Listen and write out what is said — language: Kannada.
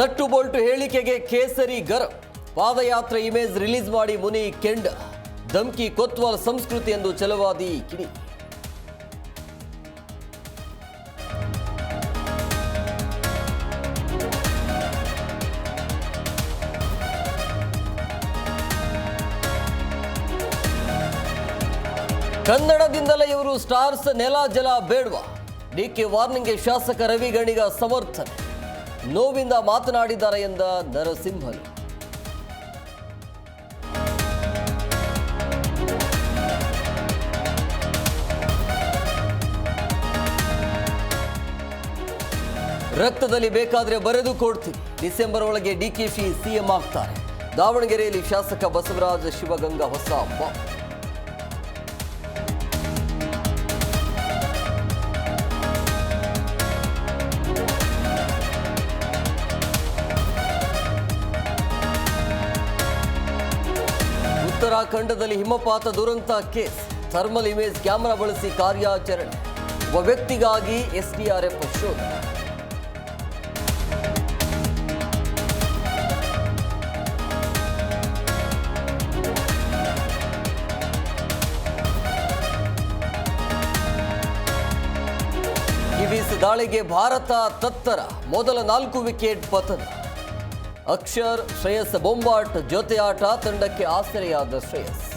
ನಟ್ಟು ಬೋಲ್ಟು ಹೇಳಿಕೆಗೆ ಕೇಸರಿ ಗರಂ. ಪಾದಯಾತ್ರೆ ಇಮೇಜ್ ರಿಲೀಸ್ ಮಾಡಿ ಮುನಿ ಕೆಂಡ. ಧಮ್ಕಿ ಕೊತ್ವಾಲ್ ಸಂಸ್ಕೃತಿ ಎಂದು ಛಲವಾದಿ ಕಿಡಿ. ಕನ್ನಡದಿಂದಲೇ ಇವರು ಸ್ಟಾರ್ಸ್, ನೆಲ ಜಲ ಬೇಡ್ವಾ. ಡಿಕೆ ವಾರ್ನಿಂಗ್ಗೆ ಶಾಸಕ ರವಿ ಗಣಿಗ ಸಮರ್ಥನೆ. ನೋವಿಂದ ಮಾತನಾಡಿದ್ದಾರೆ ಎಂದ ನರಸಿಂಹಲು. ರಕ್ತದಲ್ಲಿ ಬೇಕಾದ್ರೆ ಬರೆದು ಕೊಡ್ತೀವಿ. ಡಿಸೆಂಬರ್ ಒಳಗೆ ಡಿಕೆಶಿ ಸಿಎಂ ಆಗ್ತಾರೆ. ದಾವಣಗೆರೆಯಲ್ಲಿ ಶಾಸಕ ಬಸವರಾಜ ಶಿವಗಂಗಾ ಹೊಸ ಉತ್ತರಾಖಂಡದಲ್ಲಿ ಹಿಮಪಾತ ದುರಂತ ಕೇಸ್. ಥರ್ಮಲ್ ಇಮೇಜ್ ಕ್ಯಾಮೆರಾ ಬಳಸಿ ಕಾರ್ಯಾಚರಣೆ. ಒಬ್ಬ ವ್ಯಕ್ತಿಗಾಗಿ ಎಸ್ಡಿಆರ್ಎಫ್ ಶೋಧ. ಕಿವೀಸ್ ದಾಳಿಗೆ ಭಾರತ ತತ್ತರ. ಮೊದಲ 4 ವಿಕೆಟ್ ಪತನ. ಅಕ್ಷರ್, ಶ್ರೇಯಸ್ ಬೊಂಬಾಟ್ ಜೊತೆ ಆಟ. ತಂಡಕ್ಕೆ ಆಸರೆಯಾದ ಶ್ರೇಯಸ್.